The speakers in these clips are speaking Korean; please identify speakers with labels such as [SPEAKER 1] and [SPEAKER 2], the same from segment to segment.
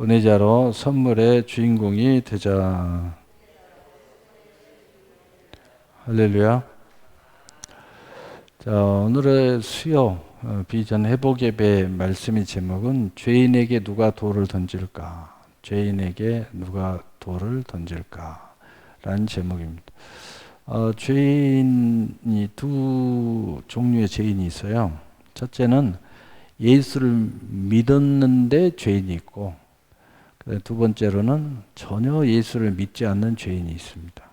[SPEAKER 1] 은혜자로 선물의 주인공이 되자. 할렐루야. 자, 오늘의 수요 비전 회복 예배 말씀의 제목은 죄인에게 누가 돌을 던질까? 죄인에게 누가 돌을 던질까? 라는 제목입니다. 죄인이 두 종류의 죄인이 있어요. 첫째는 예수를 믿었는데 죄인이 있고, 두 번째로는 전혀 예수를 믿지 않는 죄인이 있습니다.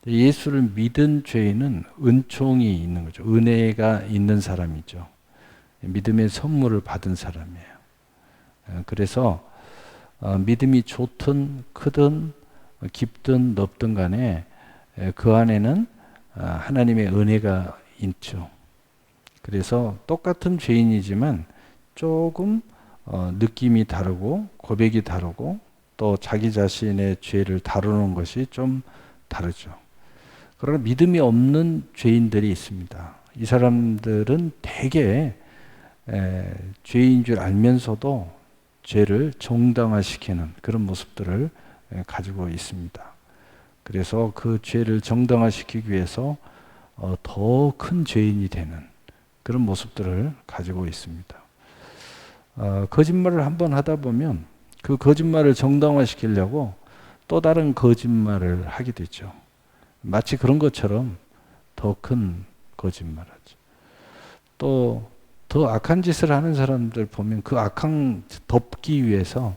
[SPEAKER 1] 예수를 믿은 죄인은 은총이 있는 거죠. 은혜가 있는 사람이죠. 믿음의 선물을 받은 사람이에요. 그래서 믿음이 좋든 크든 깊든 넓든 간에 그 안에는 하나님의 은혜가 있죠. 그래서 똑같은 죄인이지만 조금 느낌이 다르고 고백이 다르고 또 자기 자신의 죄를 다루는 것이 좀 다르죠. 그러나 믿음이 없는 죄인들이 있습니다. 이 사람들은 대개 죄인 줄 알면서도 죄를 정당화시키는 그런 모습들을 가지고 있습니다. 그래서 그 죄를 정당화시키기 위해서 더 큰 죄인이 되는 그런 모습들을 가지고 있습니다. 거짓말을 한번 하다 보면 그 거짓말을 정당화시키려고 또 다른 거짓말을 하게 되죠. 마치 그런 것처럼 더 큰 거짓말을 하죠. 또 더 악한 짓을 하는 사람들 보면 그 악한 덮기 위해서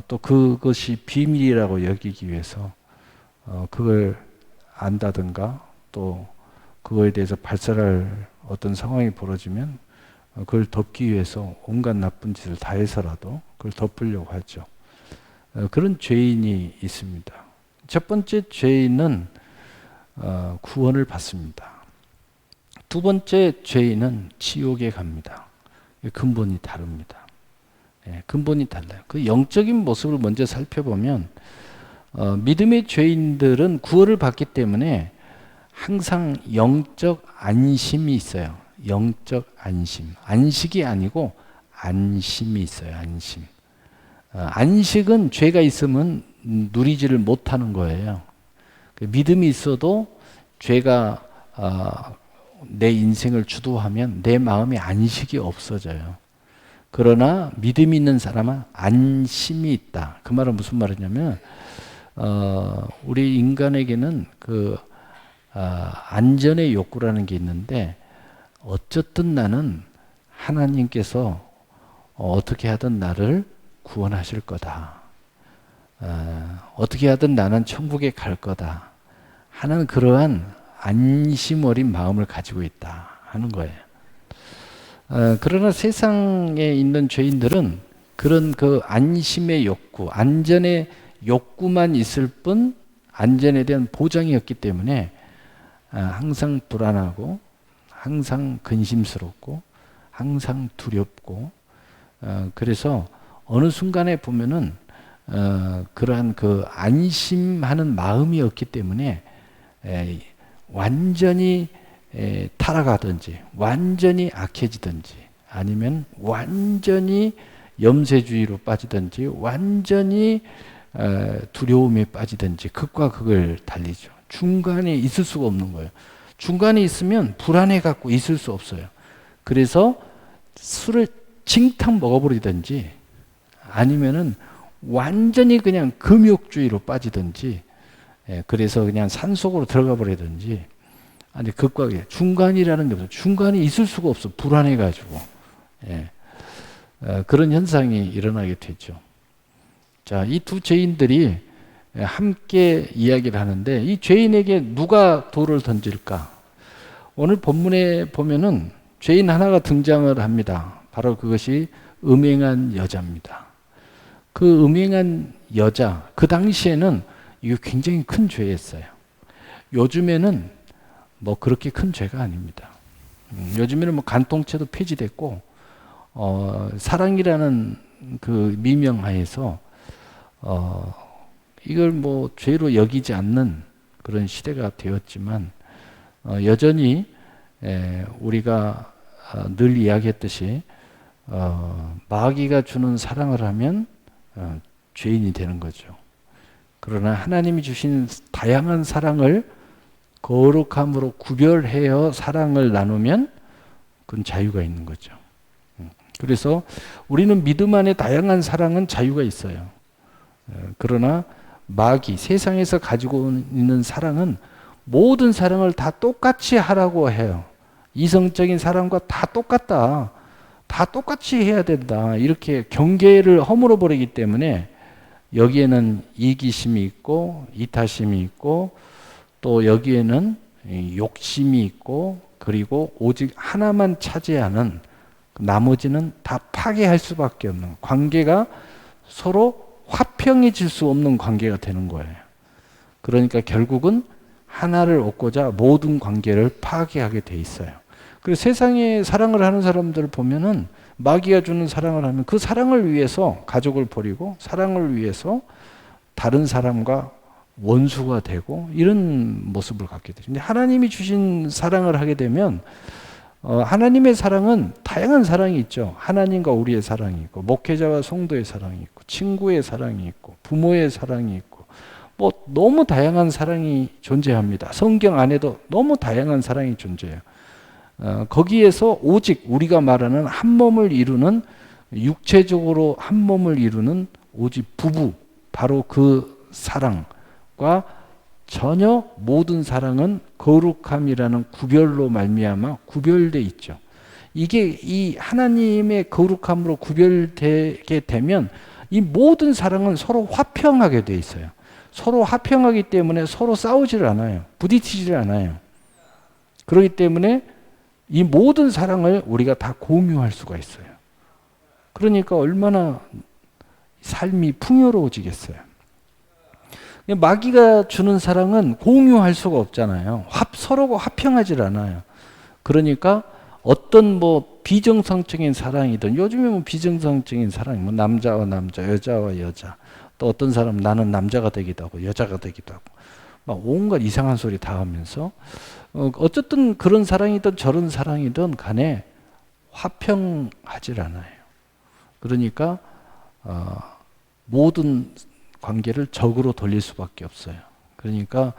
[SPEAKER 1] 또 그것이 비밀이라고 여기기 위해서 그걸 안다든가 또 그거에 대해서 발설할 어떤 상황이 벌어지면 그걸 덮기 위해서 온갖 나쁜 짓을 다 해서라도 그걸 덮으려고 하죠. 그런 죄인이 있습니다. 첫 번째 죄인은 구원을 받습니다. 두 번째 죄인은 지옥에 갑니다. 근본이 다릅니다. 근본이 달라요. 그 영적인 모습을 먼저 살펴보면 믿음의 죄인들은 구원을 받기 때문에 항상 영적 안심이 있어요. 영적 안심. 안식이 아니고 안심이 있어요. 안심. 안식은 죄가 있으면 누리지를 못하는 거예요. 믿음이 있어도 죄가 내 인생을 주도하면 내 마음에 안식이 없어져요. 그러나 믿음이 있는 사람은 안심이 있다. 그 말은 무슨 말이냐면 우리 인간에게는 그 안전의 욕구라는 게 있는데 어쨌든 나는 하나님께서 어떻게 하든 나를 구원하실 거다. 어떻게 하든 나는 천국에 갈 거다 하는 그러한 안심 어린 마음을 가지고 있다 하는 거예요. 그러나 세상에 있는 죄인들은 그런 그 안심의 욕구, 안전의 욕구만 있을 뿐 안전에 대한 보장이 없기 때문에 항상 불안하고 항상 근심스럽고 항상 두렵고 그래서 어느 순간에 보면은 그러한 그 안심하는 마음이 없기 때문에 완전히 타락하든지 완전히 악해지든지 아니면 완전히 염세주의로 빠지든지 완전히 두려움에 빠지든지 극과 극을 달리죠. 중간에 있을 수가 없는 거예요. 중간에 있으면 불안해 갖고 있을 수 없어요. 그래서 술을 칭탕 먹어버리든지 아니면은 완전히 그냥 금욕주의로 빠지든지 그래서 그냥 산속으로 들어가 버리든지 아니 극과 극 중간이라는 게 없어요. 중간에 있을 수가 없어. 불안해 가지고 그런 현상이 일어나게 되죠. 자, 이 두 죄인들이 함께 이야기를 하는데 이 죄인에게 누가 돌을 던질까? 오늘 본문에 보면은 죄인 하나가 등장을 합니다. 바로 그것이 음행한 여자입니다. 그 음행한 여자, 그 당시에는 이거 굉장히 큰 죄였어요. 요즘에는 뭐 그렇게 큰 죄가 아닙니다. 요즘에는 뭐 간통죄도 폐지됐고 사랑이라는 그 미명하에서 이걸 뭐 죄로 여기지 않는 그런 시대가 되었지만 여전히 우리가 늘 이야기했듯이 마귀가 주는 사랑을 하면 죄인이 되는 거죠. 그러나 하나님이 주신 다양한 사랑을 거룩함으로 구별해서 사랑을 나누면 그건 자유가 있는 거죠. 그래서 우리는 믿음 안에 다양한 사랑은 자유가 있어요. 그러나 마귀, 세상에서 가지고 있는 사랑은 모든 사랑을 다 똑같이 하라고 해요. 이성적인 사랑과 다 똑같다. 다 똑같이 해야 된다. 이렇게 경계를 허물어 버리기 때문에 여기에는 이기심이 있고 이타심이 있고 또 여기에는 욕심이 있고 그리고 오직 하나만 차지하는 나머지는 다 파괴할 수밖에 없는 관계가 서로 화평해질 수 없는 관계가 되는 거예요. 그러니까 결국은 하나를 얻고자 모든 관계를 파괴하게 돼 있어요. 그래서 세상에 사랑을 하는 사람들을 보면은 마귀가 주는 사랑을 하면 그 사랑을 위해서 가족을 버리고 사랑을 위해서 다른 사람과 원수가 되고 이런 모습을 갖게 되죠. 근데 하나님이 주신 사랑을 하게 되면 하나님의 사랑은 다양한 사랑이 있죠. 하나님과 우리의 사랑이 있고 목회자와 성도의 사랑이 있고 친구의 사랑이 있고 부모의 사랑이 있고 뭐 너무 다양한 사랑이 존재합니다. 성경 안에도 너무 다양한 사랑이 존재해요. 거기에서 오직 우리가 말하는 한 몸을 이루는 육체적으로 한 몸을 이루는 오직 부부 바로 그 사랑과 전혀 모든 사랑은 거룩함이라는 구별로 말미암아 구별돼 있죠. 이게 이 하나님의 거룩함으로 구별되게 되면 이 모든 사랑은 서로 화평하게 돼 있어요. 서로 화평하기 때문에 서로 싸우질 않아요. 부딪히질 않아요. 그렇기 때문에 이 모든 사랑을 우리가 다 공유할 수가 있어요. 그러니까 얼마나 삶이 풍요로워지겠어요. 마귀가 주는 사랑은 공유할 수가 없잖아요. 서로가 화평하질 않아요. 그러니까 어떤 뭐 비정상적인 사랑이든 요즘에 뭐 비정상적인 사랑이 뭐 남자와 남자, 여자와 여자 또 어떤 사람은 나는 남자가 되기도 하고 여자가 되기도 하고 막 온갖 이상한 소리 다 하면서 어쨌든 그런 사랑이든 저런 사랑이든 간에 화평하질 않아요. 그러니까 모든 관계를 적으로 돌릴 수밖에 없어요. 그러니까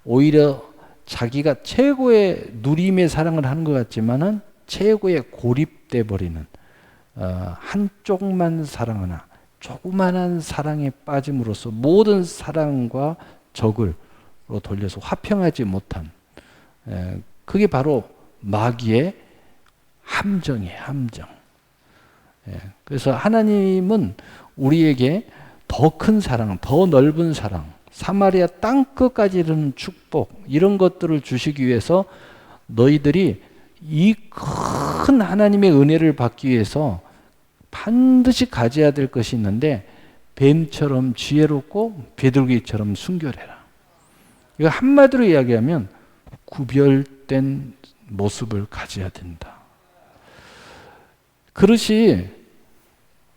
[SPEAKER 1] 오히려 자기가 최고의 누림의 사랑을 하는 것 같지만은 최고의 고립돼 버리는 한쪽만 사랑하나 조그만한 사랑에 빠짐으로써 모든 사랑과 적을 돌려서 화평하지 못한 그게 바로 마귀의 함정이에요. 함정. 그래서 하나님은 우리에게 더 큰 사랑, 더 넓은 사랑, 사마리아 땅끝까지 이르는 축복 이런 것들을 주시기 위해서 너희들이 이 큰 하나님의 은혜를 받기 위해서 반드시 가져야 될 것이 있는데 뱀처럼 지혜롭고 비둘기처럼 순결해라. 이거 한마디로 이야기하면 구별된 모습을 가져야 된다. 그릇이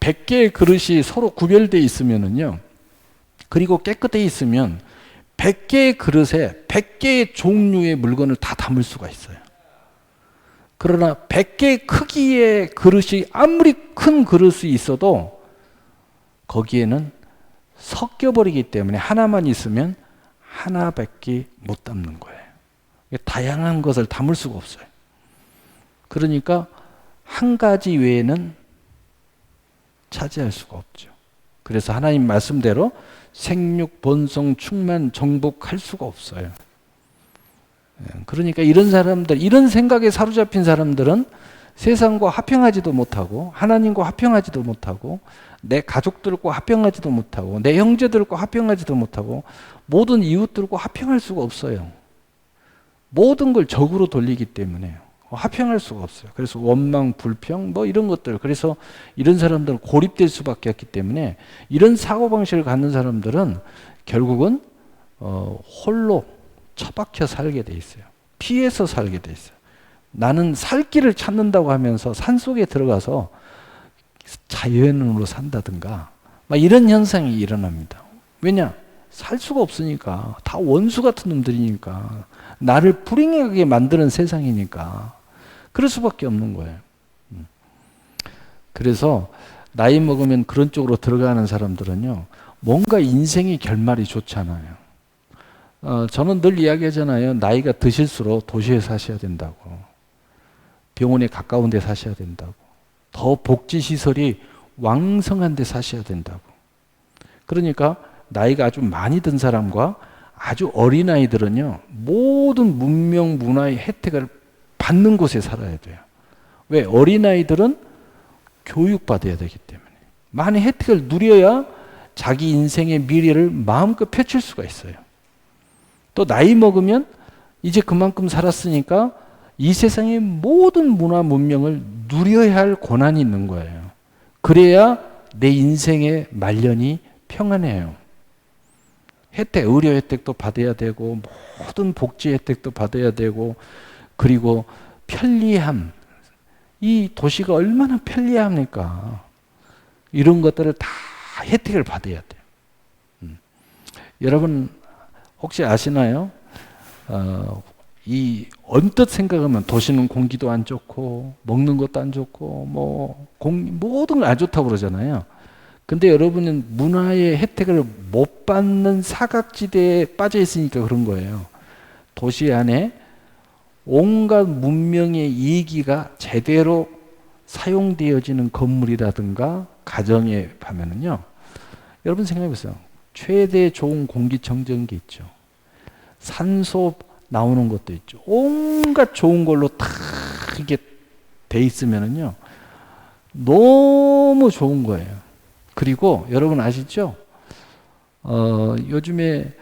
[SPEAKER 1] 100개의 그릇이 서로 구별되어 있으면은요, 그리고 깨끗해 있으면 100개의 그릇에 100개의 종류의 물건을 다 담을 수가 있어요. 그러나 100개의 크기의 그릇이 아무리 큰 그릇이 있어도 거기에는 섞여버리기 때문에 하나만 있으면 하나밖에 못 담는 거예요. 다양한 것을 담을 수가 없어요. 그러니까 한 가지 외에는 차지할 수가 없죠. 그래서 하나님 말씀대로 생육, 번성, 충만, 정복할 수가 없어요. 그러니까 이런 사람들, 이런 생각에 사로잡힌 사람들은 세상과 화평하지도 못하고 하나님과 화평하지도 못하고 내 가족들과 화평하지도 못하고 내 형제들과 화평하지도 못하고 모든 이웃들과 화평할 수가 없어요. 모든 걸 적으로 돌리기 때문에 화평할 수가 없어요. 그래서 원망, 불평 뭐 이런 것들, 그래서 이런 사람들은 고립될 수밖에 없기 때문에 이런 사고방식을 갖는 사람들은 결국은 홀로 처박혀 살게 돼 있어요. 피해서 살게 돼 있어요. 나는 살 길을 찾는다고 하면서 산속에 들어가서 자연으로 산다든가 막 이런 현상이 일어납니다. 왜냐? 살 수가 없으니까. 다 원수 같은 놈들이니까. 나를 불행하게 만드는 세상이니까. 그럴 수밖에 없는 거예요. 그래서 나이 먹으면 그런 쪽으로 들어가는 사람들은요, 뭔가 인생의 결말이 좋잖아요. 저는 늘 이야기하잖아요. 나이가 드실수록 도시에 사셔야 된다고. 병원에 가까운 데 사셔야 된다고. 더 복지시설이 왕성한 데 사셔야 된다고. 그러니까 나이가 아주 많이 든 사람과 아주 어린아이들은요, 모든 문명, 문화의 혜택을 받는 곳에 살아야 돼요. 왜? 어린아이들은 교육받아야 되기 때문에. 많은 혜택을 누려야 자기 인생의 미래를 마음껏 펼칠 수가 있어요. 또 나이 먹으면 이제 그만큼 살았으니까 이 세상의 모든 문화, 문명을 누려야 할 권한이 있는 거예요. 그래야 내 인생의 말년이 평안해요. 혜택, 의료 혜택도 받아야 되고, 모든 복지 혜택도 받아야 되고, 그리고 편리함. 이 도시가 얼마나 편리합니까? 이런 것들을 다 혜택을 받아야 돼요. 여러분 혹시 아시나요? 이 언뜻 생각하면 도시는 공기도 안 좋고 먹는 것도 안 좋고 모든 걸 안 좋다고 그러잖아요. 근데 여러분은 문화의 혜택을 못 받는 사각지대에 빠져 있으니까 그런 거예요. 도시 안에 온갖 문명의 이기가 제대로 사용되어지는 건물이라든가 가정에 가면은요, 여러분 생각해 보세요. 최대 좋은 공기청정기 있죠. 산소 나오는 것도 있죠. 온갖 좋은 걸로 다 이게 돼 있으면은요, 너무 좋은 거예요. 그리고 여러분 아시죠? 요즘에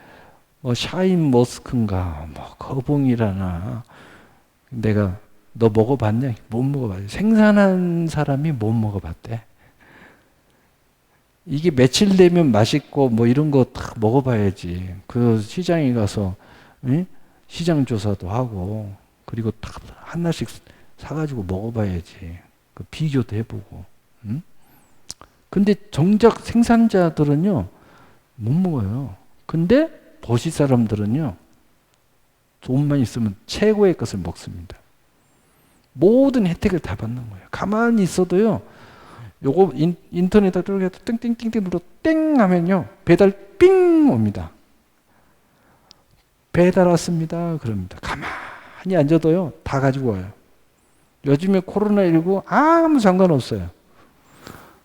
[SPEAKER 1] 샤인 머스크인가 거봉이라나, 내가 너 먹어봤냐? 못 먹어봤대. 생산한 사람이 못 먹어봤대. 이게 며칠 되면 맛있고 이런 거 다 먹어봐야지. 그 시장에 가서 시장 조사도 하고, 그리고 딱 하나씩 사가지고 먹어봐야지. 그 비교도 해보고. 근데 정작 생산자들은요, 못 먹어요. 근데 도시 사람들은요, 돈만 있으면 최고의 것을 먹습니다. 모든 혜택을 다 받는 거예요. 가만히 있어도요, 요거 인터넷에 들어가서 땡땡땡땡 눌러 땡 하면요, 배달 삥 옵니다. 배달 왔습니다. 그럽니다. 가만히 앉아도요, 다 가지고 와요. 요즘에 코로나19 아무 상관없어요.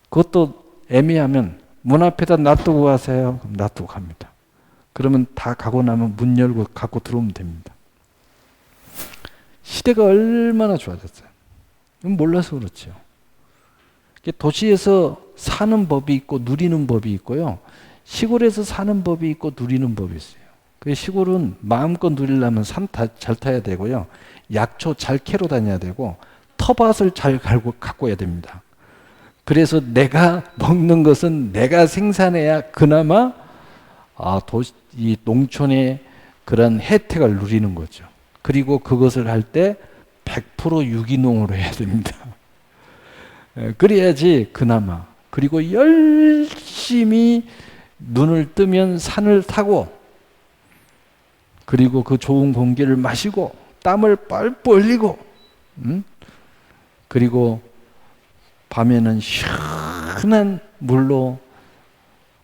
[SPEAKER 1] 그것도 애매하면 문 앞에다 놔두고 가세요. 그럼 놔두고 갑니다. 그러면 다 가고 나면 문 열고 갖고 들어오면 됩니다. 시대가 얼마나 좋아졌어요. 몰라서 그렇죠. 도시에서 사는 법이 있고 누리는 법이 있고요. 시골에서 사는 법이 있고 누리는 법이 있어요. 그 시골은 마음껏 누리려면 산 잘 타야 되고요. 약초 잘 캐러 다녀야 되고, 텃밭을 잘 갖고 와야 됩니다. 그래서 내가 먹는 것은 내가 생산해야 그나마 이 농촌의 그런 혜택을 누리는 거죠. 그리고 그것을 할 때 100% 유기농으로 해야 됩니다. 그래야지 그나마. 그리고 열심히 눈을 뜨면 산을 타고, 그리고 그 좋은 공기를 마시고 땀을 뻘뻘 흘리고, 그리고 밤에는 시원한 물로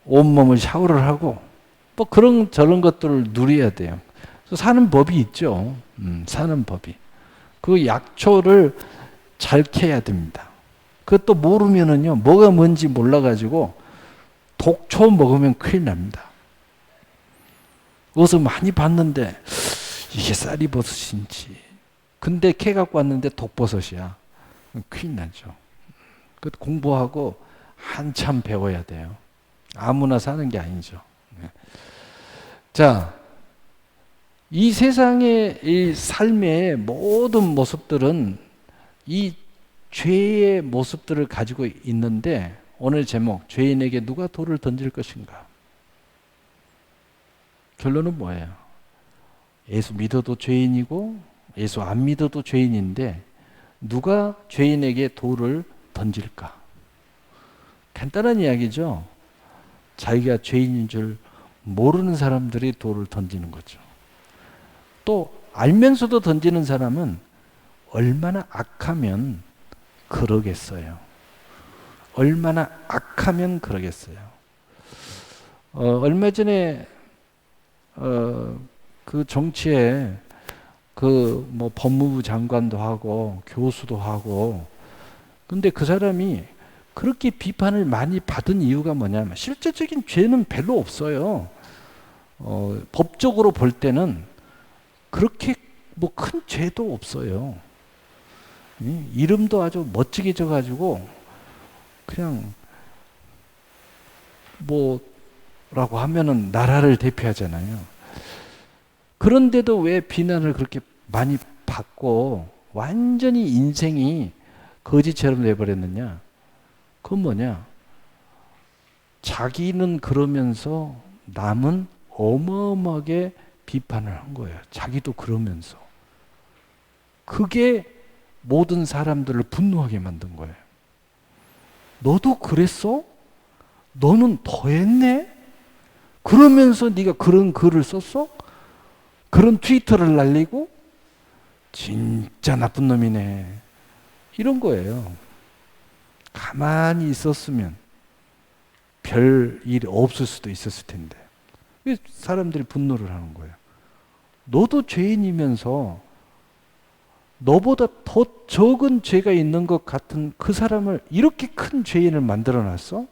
[SPEAKER 1] 온몸을 샤워를 하고 그런 저런 것들을 누려야 돼요. 사는 법이 있죠. 사는 법이. 그 약초를 잘 캐야 됩니다. 그것도 모르면은요, 뭐가 뭔지 몰라가지고 독초 먹으면 큰일 납니다. 어디서 많이 봤는데 이게 쌀이버섯인지, 근데 캐 갖고 왔는데 독버섯이야. 큰일 나죠. 그 공부하고 한참 배워야 돼요. 아무나 사는 게 아니죠. 자, 이 세상의 이 삶의 모든 모습들은 이 죄의 모습들을 가지고 있는데, 오늘 제목, 죄인에게 누가 돌을 던질 것인가? 결론은 뭐예요? 예수 믿어도 죄인이고 예수 안 믿어도 죄인인데 누가 죄인에게 돌을 던질까? 간단한 이야기죠. 자기가 죄인인 줄 모르는 사람들이 돌을 던지는 거죠. 또 알면서도 던지는 사람은 얼마나 악하면 그러겠어요. 얼마나 악하면 그러겠어요. 얼마 전에 그 정치에 그 뭐 법무부 장관도 하고 교수도 하고, 근데 그 사람이 그렇게 비판을 많이 받은 이유가 뭐냐면 실제적인 죄는 별로 없어요. 법적으로 볼 때는 그렇게 뭐 큰 죄도 없어요. 이름도 아주 멋지게 져가지고 그냥 뭐라고 하면은 나라를 대표하잖아요. 그런데도 왜 비난을 그렇게 많이 받고 완전히 인생이 거지처럼 돼버렸느냐? 그건 뭐냐? 자기는 그러면서 남은 어마어마하게 비판을 한 거예요. 자기도 그러면서. 그게 모든 사람들을 분노하게 만든 거예요. 너도 그랬어? 너는 더했네? 그러면서 네가 그런 글을 썼어? 그런 트위터를 날리고? 진짜 나쁜 놈이네. 이런 거예요. 가만히 있었으면 별 일이 없을 수도 있었을 텐데. 사람들이 분노를 하는 거예요. 너도 죄인이면서 너보다 더 적은 죄가 있는 것 같은 그 사람을 이렇게 큰 죄인을 만들어 놨어?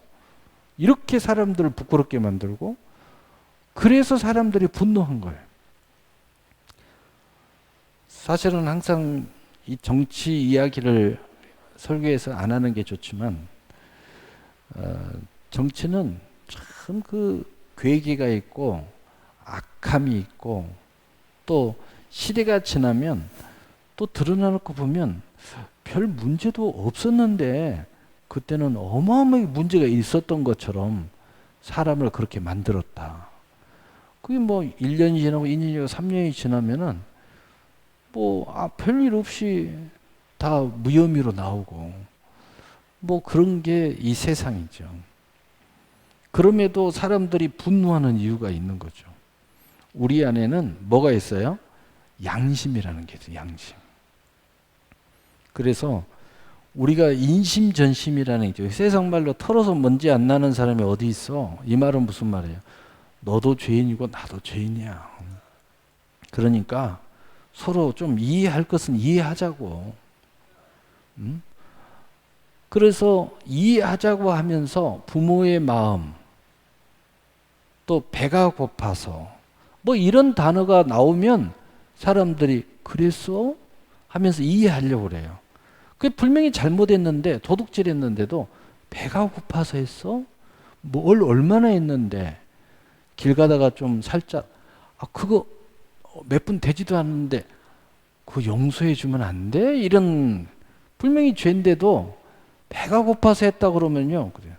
[SPEAKER 1] 이렇게 사람들을 부끄럽게 만들고? 그래서 사람들이 분노한 거예요. 사실은 항상 이 정치 이야기를 설교에서 안 하는 게 좋지만, 정치는 참 그 괴기가 있고 악함이 있고, 또 시대가 지나면 또 드러나놓고 보면 별 문제도 없었는데 그때는 어마어마하게 문제가 있었던 것처럼 사람을 그렇게 만들었다. 그게 뭐 1년이 지나고 2년이 지나고 3년이 지나면은 별일 없이 다 무혐의로 나오고 뭐 그런 게 이 세상이죠. 그럼에도 사람들이 분노하는 이유가 있는 거죠. 우리 안에는 뭐가 있어요? 양심이라는 게 있어요. 양심. 그래서 우리가 인심전심이라는 게 있죠. 세상 말로 털어서 먼지 안 나는 사람이 어디 있어? 이 말은 무슨 말이에요? 너도 죄인이고 나도 죄인이야. 그러니까 서로 좀 이해할 것은 이해하자고. 그래서 이해하자고 하면서 부모의 마음, 또 배가 고파서 뭐 이런 단어가 나오면 사람들이 그랬어? 하면서 이해하려고 그래요. 그게 분명히 잘못했는데, 도둑질했는데도 배가 고파서 했어? 뭘 얼마나 했는데, 길 가다가 좀 살짝 그거 몇 분 되지도 않는데 그거 용서해 주면 안 돼? 이런 분명히 죄인데도 배가 고파서 했다 그러면요, 그래요.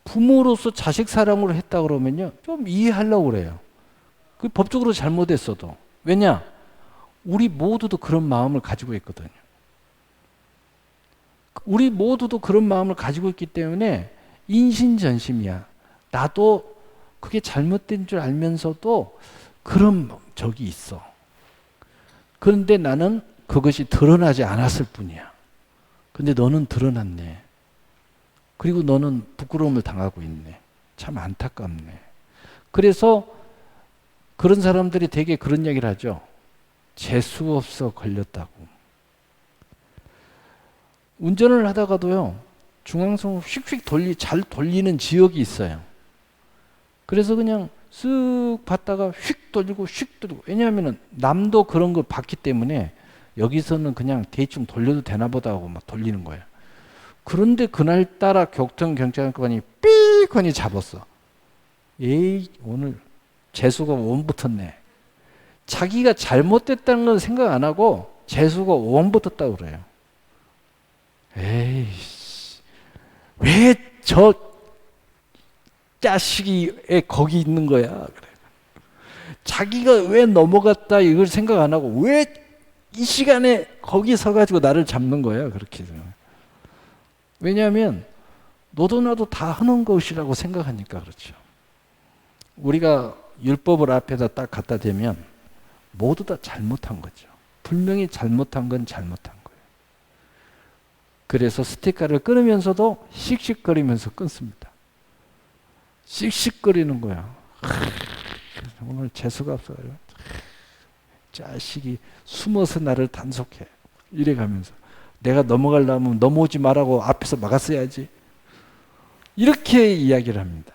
[SPEAKER 1] 부모로서 자식 사랑으로 했다 그러면요, 좀 이해하려고 그래요. 그 법적으로 잘못했어도. 왜냐? 우리 모두도 그런 마음을 가지고 있거든요. 우리 모두도 그런 마음을 가지고 있기 때문에 인신전심이야. 나도 그게 잘못된 줄 알면서도 그런 적이 있어. 그런데 나는 그것이 드러나지 않았을 뿐이야. 근데 너는 드러났네. 그리고 너는 부끄러움을 당하고 있네. 참 안타깝네. 그래서 그런 사람들이 되게 그런 얘기를 하죠. 재수 없어 걸렸다고. 운전을 하다가도요, 중앙선을 휙휙 잘 돌리는 지역이 있어요. 그래서 그냥 쓱 봤다가 휙 돌리고 휙 돌리고. 왜냐하면 남도 그런 걸 봤기 때문에 여기서는 그냥 대충 돌려도 되나 보다 하고 막 돌리는 거예요. 그런데 그날따라 교통경찰관이 삑하니 잡았어. 에이, 오늘 재수가 원 붙었네. 자기가 잘못됐다는 건 생각 안 하고 재수가 원 붙었다고 그래요. 에이씨, 왜 저 자식이 거기 있는 거야? 그래. 자기가 왜 넘어갔다 이걸 생각 안 하고 왜 이 시간에 거기 서가지고 나를 잡는 거야? 그렇게. 왜냐하면 너도 나도 다 하는 것이라고 생각하니까 그렇죠. 우리가 율법을 앞에다 딱 갖다 대면 모두 다 잘못한 거죠. 분명히 잘못한 건 잘못한 거예요. 그래서 스티커를 끊으면서도 씩씩거리면서 끊습니다. 씩씩거리는 거야. 오늘 재수가 없어요. 자식이 숨어서 나를 단속해. 이래가면서 내가 넘어가려면 넘어오지 말라고 앞에서 막았어야지. 이렇게 이야기를 합니다.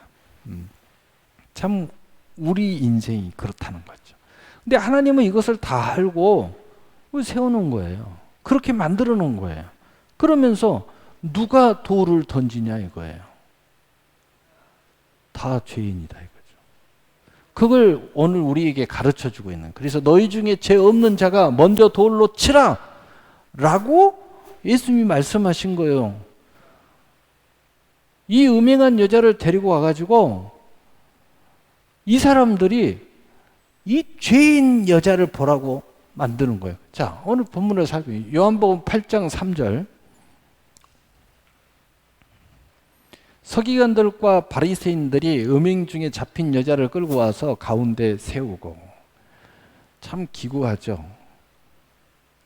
[SPEAKER 1] 참 우리 인생이 그렇다는 거죠. 근데 하나님은 이것을 다 알고 세워놓은 거예요. 그렇게 만들어 놓은 거예요. 그러면서 누가 돌을 던지냐 이거예요. 다 죄인이다 이거죠. 그걸 오늘 우리에게 가르쳐주고 있는. 그래서 너희 중에 죄 없는 자가 먼저 돌로 치라 라고 예수님이 말씀하신 거예요. 이 음행한 여자를 데리고 와가지고 이 사람들이 이 죄인 여자를 보라고 만드는 거예요. 자, 오늘 본문을 살펴보면 요한복음 8장 3절. 서기관들과 바리새인들이 음행 중에 잡힌 여자를 끌고 와서 가운데 세우고. 참 기구하죠.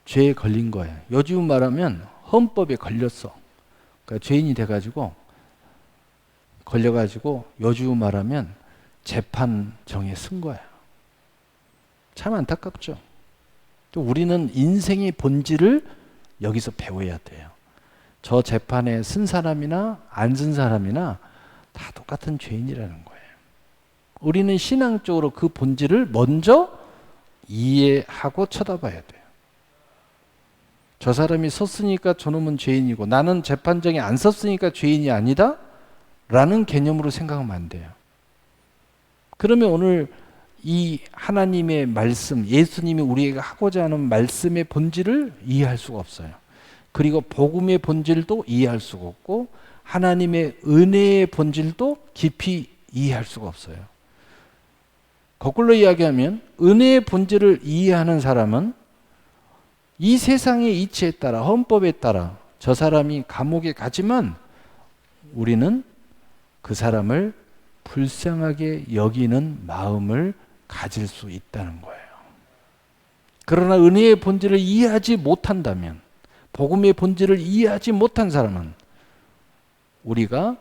[SPEAKER 1] 죄에 걸린 거예요. 요즘 말하면 헌법에 걸렸어. 그러니까 죄인이 돼가지고 걸려가지고 요즘 말하면 재판정에 쓴 거야. 참 안타깝죠. 또 우리는 인생의 본질을 여기서 배워야 돼요. 저 재판에 쓴 사람이나 안 쓴 사람이나 다 똑같은 죄인이라는 거예요. 우리는 신앙적으로 그 본질을 먼저 이해하고 쳐다봐야 돼요. 저 사람이 섰으니까 저놈은 죄인이고 나는 재판정에 안 섰으니까 죄인이 아니다? 라는 개념으로 생각하면 안 돼요. 그러면 오늘 이 하나님의 말씀, 예수님이 우리에게 하고자 하는 말씀의 본질을 이해할 수가 없어요. 그리고 복음의 본질도 이해할 수가 없고 하나님의 은혜의 본질도 깊이 이해할 수가 없어요. 거꾸로 이야기하면 은혜의 본질을 이해하는 사람은 이 세상의 이치에 따라 헌법에 따라 저 사람이 감옥에 가지만 우리는 그 사람을 불쌍하게 여기는 마음을 가질 수 있다는 거예요. 그러나 은혜의 본질을 이해하지 못한다면 복음의 본질을 이해하지 못한 사람은 우리가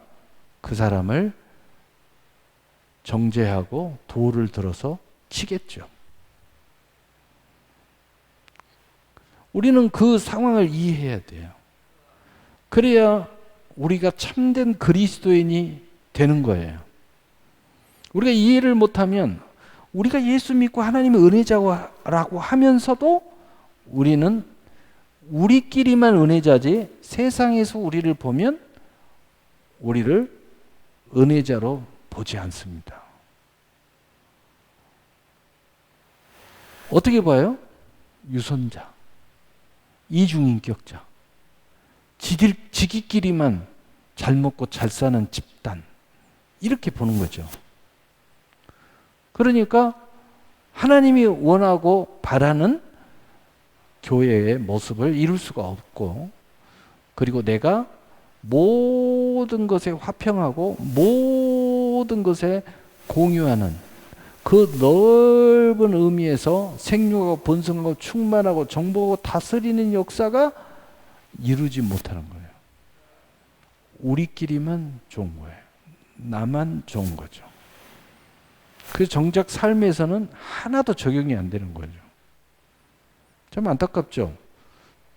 [SPEAKER 1] 그 사람을 정죄하고 돌을 들어서 치겠죠. 우리는 그 상황을 이해해야 돼요. 그래야 우리가 참된 그리스도인이 되는 거예요. 우리가 이해를 못하면 우리가 예수 믿고 하나님의 은혜자라고 하면서도 우리는 우리끼리만 은혜자지 세상에서 우리를 보면 우리를 은혜자로 보지 않습니다. 어떻게 봐요? 유선자, 이중인격자, 지기끼리만 잘 먹고 잘 사는 집단 이렇게 보는 거죠. 그러니까 하나님이 원하고 바라는 교회의 모습을 이룰 수가 없고 그리고 내가 모든 것에 화평하고 모든 것에 공유하는 그 넓은 의미에서 생육하고 번성하고 충만하고 정복하고 다스리는 역사가 이루지 못하는 거예요. 우리끼리만 좋은 거예요. 나만 좋은 거죠. 그래서 정작 삶에서는 하나도 적용이 안 되는 거죠. 참 안타깝죠.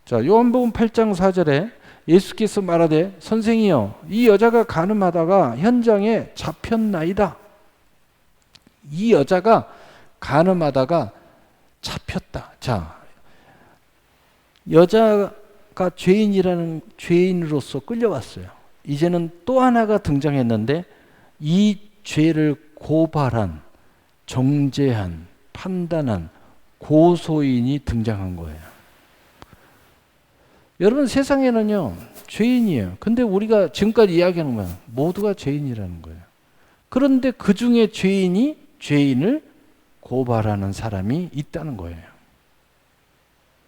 [SPEAKER 1] 자, 요한복음 8장 4절에 예수께서 말하되 선생이여 이 여자가 간음하다가 현장에 잡혔나이다. 이 여자가 간음하다가 잡혔다. 자, 여자가 죄인으로서 끌려왔어요. 이제는 또 하나가 등장했는데 이 죄를 고발한, 정죄한, 판단한 고소인이 등장한 거예요. 여러분 세상에는요 죄인이에요. 근데 우리가 지금까지 이야기하는 건 모두가 죄인이라는 거예요. 그런데 그 중에 죄인이 죄인을 고발하는 사람이 있다는 거예요.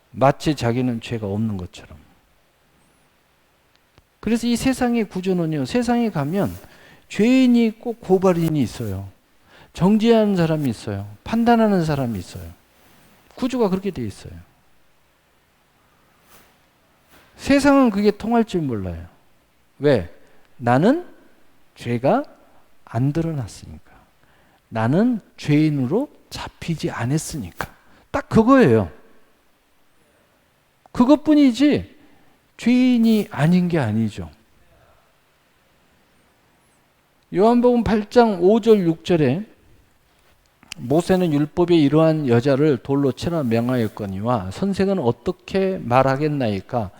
[SPEAKER 1] 마치 자기는 죄가 없는 것처럼. 그래서 이 세상의 구조는요, 세상에 가면 죄인이 있고 고발인이 있어요. 정죄하는 사람이 있어요. 판단하는 사람이 있어요. 구조가 그렇게 돼 있어요. 세상은 그게 통할 줄 몰라요. 왜? 나는 죄가 안 드러났으니까. 나는 죄인으로 잡히지 않았으니까. 딱 그거예요. 그것뿐이지 죄인이 아닌 게 아니죠. 요한복음 8장 5절 6절에 모세는 율법에 이러한 여자를 돌로 치라 명하였거니와 선생은 어떻게 말하겠나이까.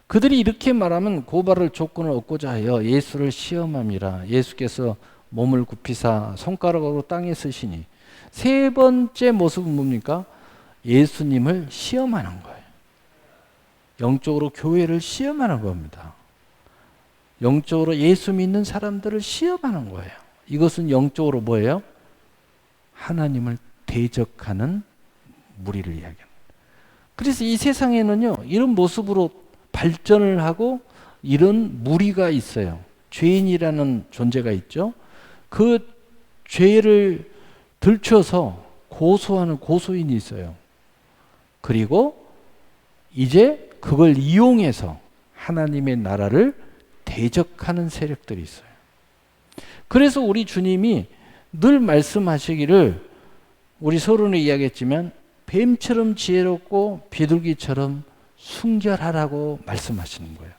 [SPEAKER 1] 그들이 이렇게 말하면 고발할 조건을 얻고자 하여 예수를 시험함이라. 예수께서 몸을 굽히사 손가락으로 땅에 쓰시니 세 번째 모습은 뭡니까? 예수님을 시험하는 거예요. 영적으로 교회를 시험하는 겁니다. 영적으로 예수 믿는 사람들을 시험하는 거예요. 이것은 영적으로 뭐예요? 하나님을 대적하는 무리를 이야기합니다. 그래서 이 세상에는요, 이런 모습으로 발전을 하고 이런 무리가 있어요. 죄인이라는 존재가 있죠. 그 죄를 들춰서 고소하는 고소인이 있어요. 그리고 이제 그걸 이용해서 하나님의 나라를 대적하는 세력들이 있어요. 그래서 우리 주님이 늘 말씀하시기를, 우리 서론에 이야기했지만 뱀처럼 지혜롭고 비둘기처럼 순결하라고 말씀하시는 거예요.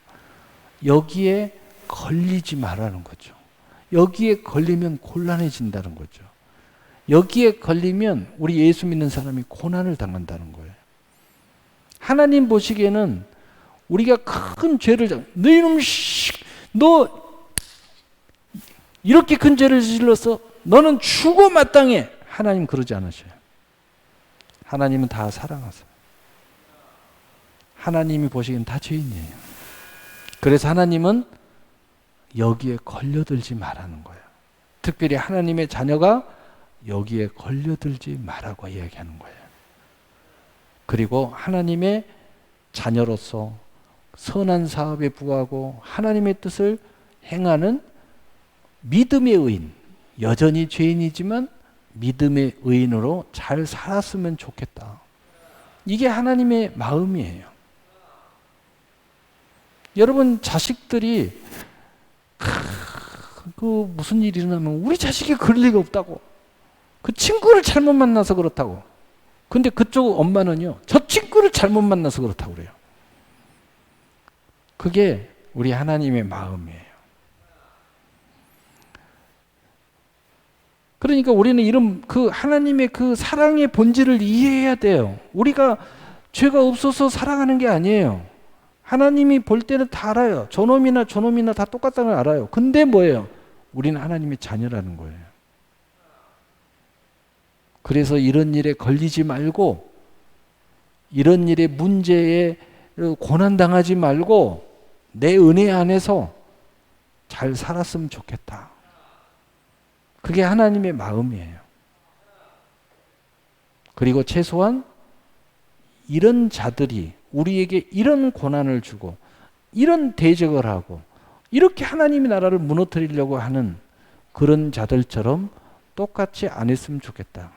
[SPEAKER 1] 여기에 걸리지 말라는 거죠. 여기에 걸리면 곤란해진다는 거죠. 여기에 걸리면 우리 예수 믿는 사람이 고난을 당한다는 거예요. 하나님 보시기에는 우리가 큰 죄를, 너 이놈, 너 이렇게 큰 죄를 질러서 너는 죽어 마땅해. 하나님 그러지 않으셔요. 하나님은 다 사랑하세요. 하나님이 보시기엔 다 죄인이에요. 그래서 하나님은 여기에 걸려들지 말라는 거예요. 특별히 하나님의 자녀가 여기에 걸려들지 말라고 이야기하는 거예요. 그리고 하나님의 자녀로서 선한 사업에 부하고 하나님의 뜻을 행하는 믿음의 의인, 여전히 죄인이지만 믿음의 의인으로 잘 살았으면 좋겠다. 이게 하나님의 마음이에요. 여러분, 자식들이 그 무슨 일이 일어나면 우리 자식이 그럴 리가 없다고, 그 친구를 잘못 만나서 그렇다고. 근데 그쪽 엄마는요, 저 친구를 잘못 만나서 그렇다고 그래요. 그게 우리 하나님의 마음이에요. 그러니까 우리는 이런 그 하나님의 그 사랑의 본질을 이해해야 돼요. 우리가 죄가 없어서 사랑하는 게 아니에요. 하나님이 볼 때는 다 알아요. 저놈이나 저놈이나 다 똑같다는 걸 알아요. 근데 뭐예요? 우리는 하나님의 자녀라는 거예요. 그래서 이런 일에 걸리지 말고, 이런 일에 문제에 고난당하지 말고 내 은혜 안에서 잘 살았으면 좋겠다. 그게 하나님의 마음이에요. 그리고 최소한 이런 자들이 우리에게 이런 고난을 주고 이런 대적을 하고 이렇게 하나님의 나라를 무너뜨리려고 하는 그런 자들처럼 똑같이 안 했으면 좋겠다.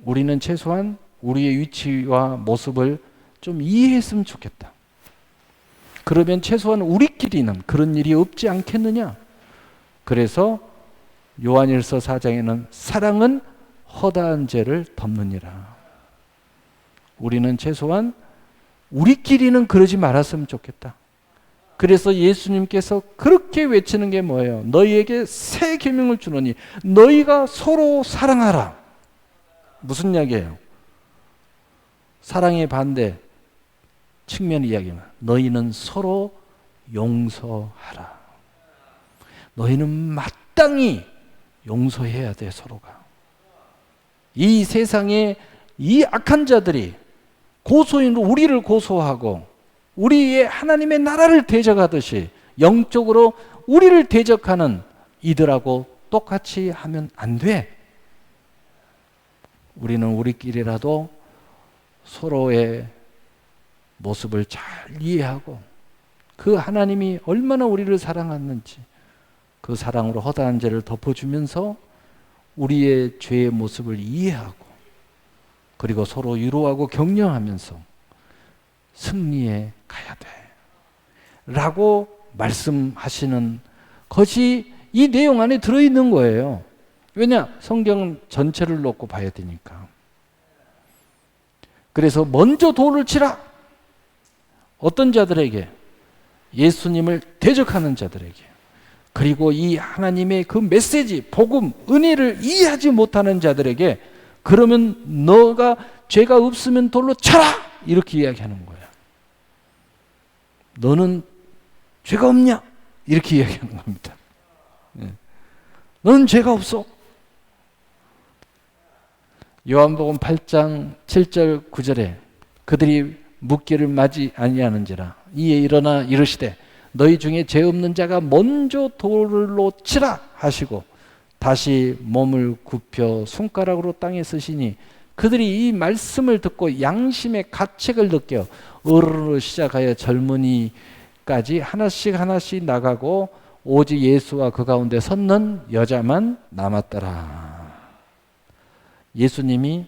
[SPEAKER 1] 우리는 최소한 우리의 위치와 모습을 좀 이해했으면 좋겠다. 그러면 최소한 우리끼리는 그런 일이 없지 않겠느냐. 그래서 요한일서 4장에는 사랑은 허다한 죄를 덮느니라. 우리는 최소한 우리끼리는 그러지 말았으면 좋겠다. 그래서 예수님께서 그렇게 외치는 게 뭐예요? 너희에게 새 계명을 주노니 너희가 서로 사랑하라. 무슨 이야기예요? 사랑의 반대 측면 이야기만. 너희는 서로 용서하라. 너희는 마땅히 용서해야 돼, 서로가. 이 세상에 이 악한 자들이 고소인으로 우리를 고소하고 우리의 하나님의 나라를 대적하듯이 영적으로 우리를 대적하는 이들하고 똑같이 하면 안 돼. 우리는 우리끼리라도 서로의 모습을 잘 이해하고 그 하나님이 얼마나 우리를 사랑하는지 그 사랑으로 허다한 죄를 덮어주면서 우리의 죄의 모습을 이해하고 그리고 서로 위로하고 격려하면서 승리해 가야 돼 라고 말씀하시는 것이 이 내용 안에 들어있는 거예요. 왜냐? 성경 전체를 놓고 봐야 되니까. 그래서 먼저 도를 치라. 어떤 자들에게? 예수님을 대적하는 자들에게. 그리고 이 하나님의 그 메시지, 복음, 은혜를 이해하지 못하는 자들에게 그러면 너가 죄가 없으면 돌로 쳐라! 이렇게 이야기하는 거야. 너는 죄가 없냐? 이렇게 이야기하는 겁니다. 너는 죄가 없어. 요한복음 8장 7절 9절에 그들이 묻기를 마지 아니하는지라 이에 일어나 이르시되 너희 중에 죄 없는 자가 먼저 돌로 치라 하시고 다시 몸을 굽혀 손가락으로 땅에 쓰시니 그들이 이 말씀을 듣고 양심의 가책을 느껴 어른으로 시작하여 젊은이까지 하나씩 나가고 오직 예수와 그 가운데 섰는 여자만 남았더라. 예수님이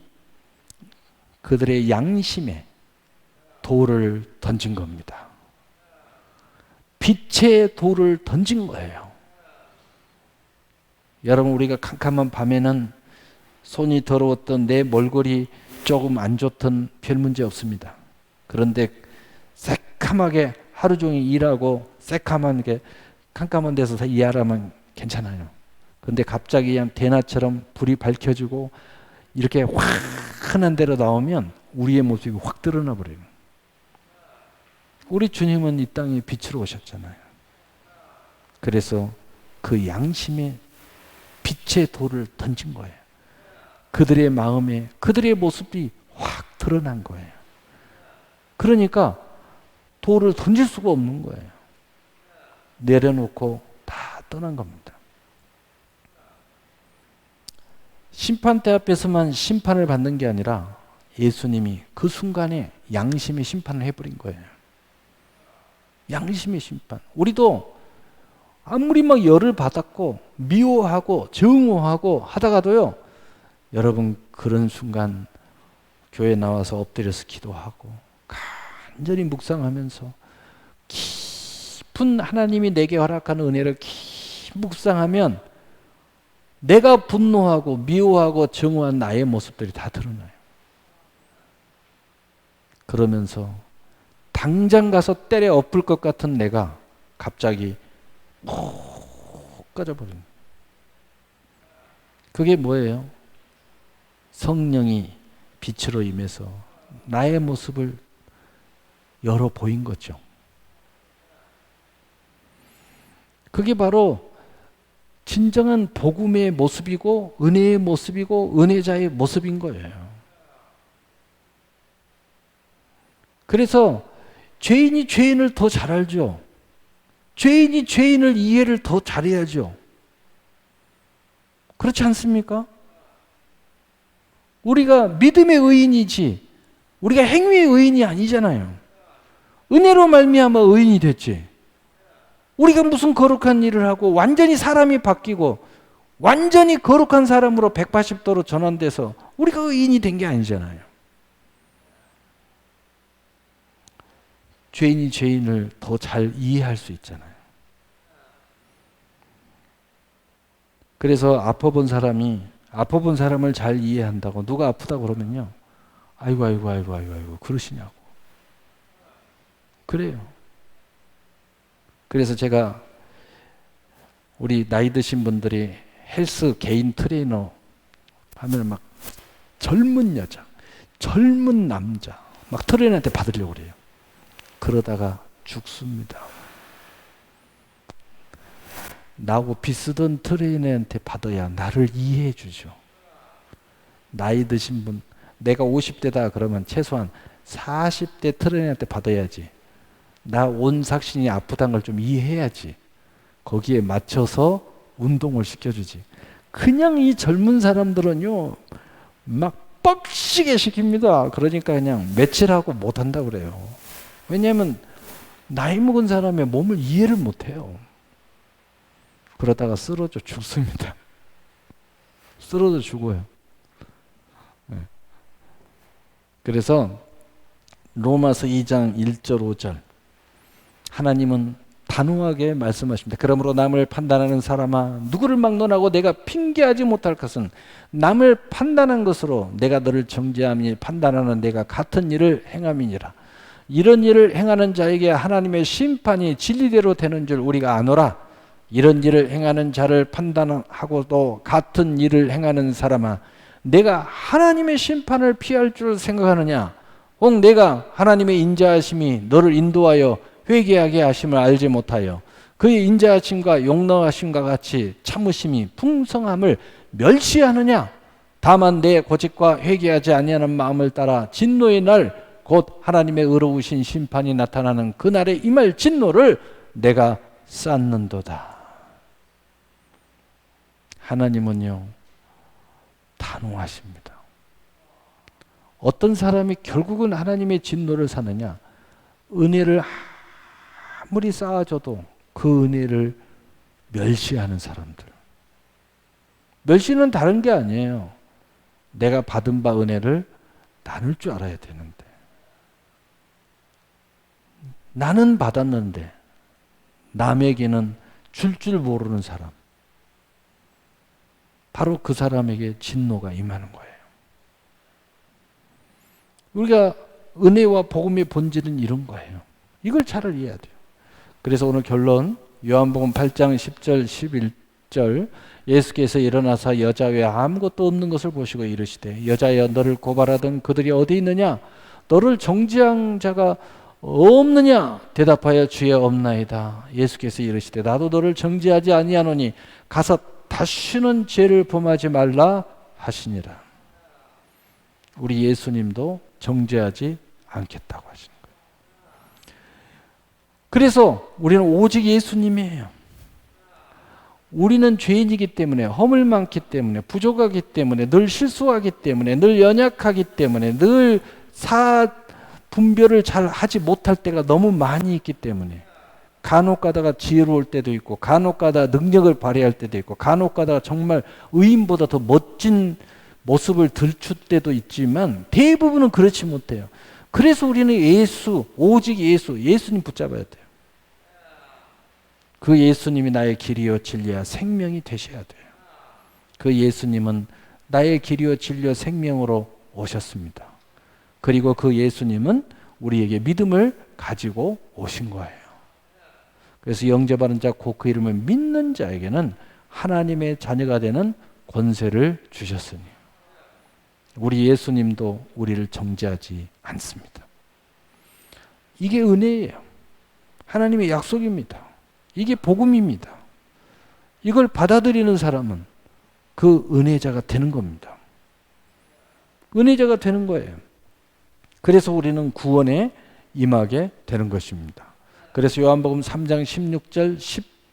[SPEAKER 1] 그들의 양심에 돌을 던진 겁니다. 빛의 돌을 던진 거예요. 여러분, 우리가 캄캄한 밤에는 손이 더러웠던 내 몰골이 조금 안 좋던 별 문제 없습니다. 그런데 새카맣게 하루 종일 일하고 새카맣게 캄캄한 데서 일하면 괜찮아요. 그런데 갑자기 그냥 대낮처럼 불이 밝혀지고 이렇게 환한 데로 나오면 우리의 모습이 확 드러나 버려요. 우리 주님은 이 땅에 빛으로 오셨잖아요. 그래서 그 양심에 빛의 돌을 던진 거예요. 그들의 마음에 그들의 모습이 확 드러난 거예요. 그러니까 돌을 던질 수가 없는 거예요. 내려놓고 다 떠난 겁니다. 심판대 앞에서만 심판을 받는 게 아니라 예수님이 그 순간에 양심의 심판을 해버린 거예요. 양심의 심판. 우리도 아무리 막 열을 받았고 미워하고 증오하고 하다가도요, 여러분 그런 순간 교회 나와서 엎드려서 기도하고 간절히 묵상하면서 깊은 하나님이 내게 허락하는 은혜를 깊이 묵상하면 내가 분노하고 미워하고 증오한 나의 모습들이 다 드러나요. 그러면서 당장 가서 때려 엎을 것 같은 내가 갑자기 푹 꺼져버립니다. 그게 뭐예요? 성령이 빛으로 임해서 나의 모습을 열어 보인 거죠. 그게 바로 진정한 복음의 모습이고 은혜의 모습이고 은혜자의 모습인 거예요. 그래서 죄인이 죄인을 더 잘 알죠. 죄인이 죄인을 이해를 더 잘해야죠. 그렇지 않습니까? 우리가 믿음의 의인이지 우리가 행위의 의인이 아니잖아요. 은혜로 말미암아 의인이 됐지. 우리가 무슨 거룩한 일을 하고 완전히 사람이 바뀌고 완전히 거룩한 사람으로 180도로 전환돼서 우리가 의인이 된 게 아니잖아요. 죄인이 죄인을 더 잘 이해할 수 있잖아요. 그래서 아파본 사람을 잘 이해한다고 누가 아프다고 그러면요, 아이고 그러시냐고. 그래요. 그래서 제가 우리 나이 드신 분들이 헬스 개인 트레이너 하면 막 젊은 여자, 젊은 남자 막 트레이너한테 받으려고 그래요. 그러다가 죽습니다. 나하고 비슷한 트레이너한테 받아야 나를 이해해 주죠. 나이 드신 분, 내가 50대다 그러면 최소한 40대 트레이너한테 받아야지. 나 온삭신이 아프다는 걸 좀 이해해야지. 거기에 맞춰서 운동을 시켜주지. 그냥 이 젊은 사람들은요, 막 빡시게 시킵니다. 그러니까 그냥 며칠하고 못한다 그래요. 왜냐하면 나이 먹은 사람의 몸을 이해를 못해요. 그러다가 쓰러져 죽습니다. 쓰러져 죽어요. 그래서 로마서 2장 1절 5절 하나님은 단호하게 말씀하십니다. 그러므로 남을 판단하는 사람아 누구를 막론하고 내가 핑계하지 못할 것은 남을 판단한 것으로 내가 너를 정죄함이니 판단하는 내가 같은 일을 행함이니라. 이런 일을 행하는 자에게 하나님의 심판이 진리대로 되는 줄 우리가 아노라. 이런 일을 행하는 자를 판단하고도 같은 일을 행하는 사람아 내가 하나님의 심판을 피할 줄 생각하느냐. 혹 내가 하나님의 인자하심이 너를 인도하여 회개하게 하심을 알지 못하여 그의 인자하심과 용너하심과 같이 참으심이 풍성함을 멸시하느냐. 다만 내 고집과 회개하지 아니하는 마음을 따라 진노의 날 곧 하나님의 의로우신 심판이 나타나는 그날에 임할 진노를 내가 쌓는도다. 하나님은요 단호하십니다. 어떤 사람이 결국은 하나님의 진노를 사느냐. 은혜를 아무리 쌓아줘도 그 은혜를 멸시하는 사람들. 멸시는 다른 게 아니에요. 내가 받은 바 은혜를 나눌 줄 알아야 되는데 나는 받았는데 남에게는 줄 모르는 사람, 바로 그 사람에게 진노가 임하는 거예요. 우리가 은혜와 복음의 본질은 이런 거예요. 이걸 잘 이해해야 돼요. 그래서 오늘 결론 요한복음 8장 10절 11절 예수께서 일어나사 여자 외에 아무것도 없는 것을 보시고 이르시되 여자여 너를 고발하던 그들이 어디 있느냐. 너를 정죄한 자가 없느냐. 대답하여 주의 없나이다. 예수께서 이르시되 나도 너를 정죄하지 아니하노니 가서 다시는 죄를 범하지 말라 하시니라. 우리 예수님도 정죄하지 않겠다고 하시는 거예요. 그래서 우리는 오직 예수님이에요. 우리는 죄인이기 때문에, 허물 많기 때문에, 부족하기 때문에, 늘 실수하기 때문에, 늘 연약하기 때문에, 늘 분별을 잘 하지 못할 때가 너무 많이 있기 때문에 간혹 가다가 지혜로울 때도 있고 간혹 가다가 능력을 발휘할 때도 있고 간혹 가다가 정말 의인보다 더 멋진 모습을 들출 때도 있지만 대부분은 그렇지 못해요. 그래서 우리는 오직 예수님 붙잡아야 돼요. 그 예수님이 나의 길이요 진리야 생명이 되셔야 돼요. 그 예수님은 나의 길이요 진리요 생명으로 오셨습니다. 그리고 그 예수님은 우리에게 믿음을 가지고 오신 거예요. 그래서 영접하는 자 곧 그 이름을 믿는 자에게는 하나님의 자녀가 되는 권세를 주셨으니 우리 예수님도 우리를 정죄하지 않습니다. 이게 은혜예요. 하나님의 약속입니다. 이게 복음입니다. 이걸 받아들이는 사람은 그 은혜자가 되는 겁니다. 은혜자가 되는 거예요. 그래서 우리는 구원에 임하게 되는 것입니다. 그래서 요한복음 3장 16절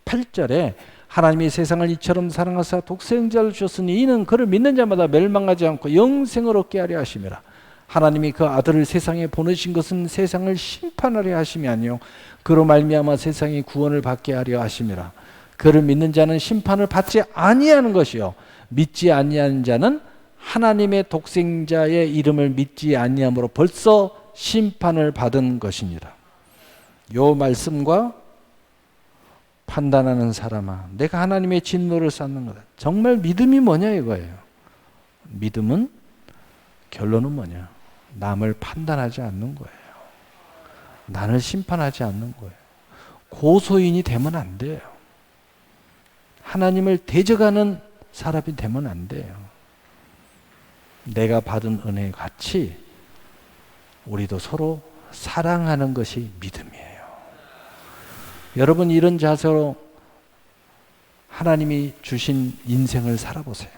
[SPEAKER 1] 18절에 하나님이 세상을 이처럼 사랑하사 독생자를 주셨으니 이는 그를 믿는 자마다 멸망하지 않고 영생을 얻게 하려 하심이라. 하나님이 그 아들을 세상에 보내신 것은 세상을 심판하려 하심이 아니요 그로 말미암아 세상이 구원을 받게 하려 하심이라. 그를 믿는 자는 심판을 받지 아니하는 것이요 믿지 아니하는 자는 하나님의 독생자의 이름을 믿지 아니함으로 벌써 심판을 받은 것이니라. 요 말씀과 판단하는 사람아 내가 하나님의 진노를 쌓는 거다. 정말 믿음이 뭐냐 이거예요. 믿음은 결론은 뭐냐. 남을 판단하지 않는 거예요. 나를 심판하지 않는 거예요. 고소인이 되면 안 돼요. 하나님을 대적하는 사람이 되면 안 돼요. 내가 받은 은혜 같이 우리도 서로 사랑하는 것이 믿음이에요. 여러분 이런 자세로 하나님이 주신 인생을 살아보세요.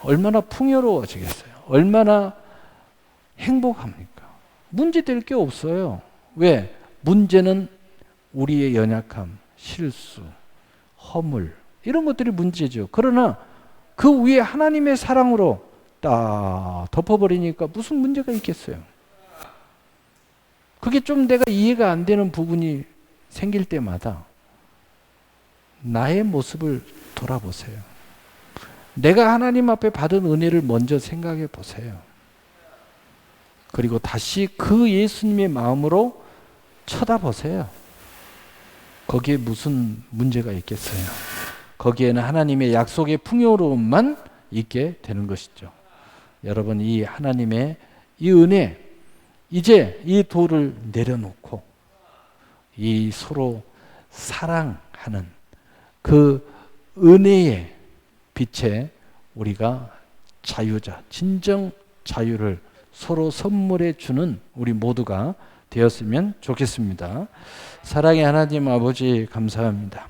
[SPEAKER 1] 얼마나 풍요로워지겠어요. 얼마나 행복합니까? 문제될 게 없어요. 왜? 문제는 우리의 연약함, 실수, 허물 이런 것들이 문제죠. 그러나 그 위에 하나님의 사랑으로 딱 덮어버리니까 무슨 문제가 있겠어요. 그게 좀 내가 이해가 안 되는 부분이 생길 때마다 나의 모습을 돌아보세요. 내가 하나님 앞에 받은 은혜를 먼저 생각해 보세요. 그리고 다시 그 예수님의 마음으로 쳐다보세요. 거기에 무슨 문제가 있겠어요? 거기에는 하나님의 약속의 풍요로움만 있게 되는 것이죠. 여러분, 이 하나님의 이 은혜, 이제 이 돌을 내려놓고 이 서로 사랑하는 그 은혜의 빛에 우리가 자유자, 진정 자유를 서로 선물해 주는 우리 모두가 되었으면 좋겠습니다. 사랑의 하나님 아버지, 감사합니다.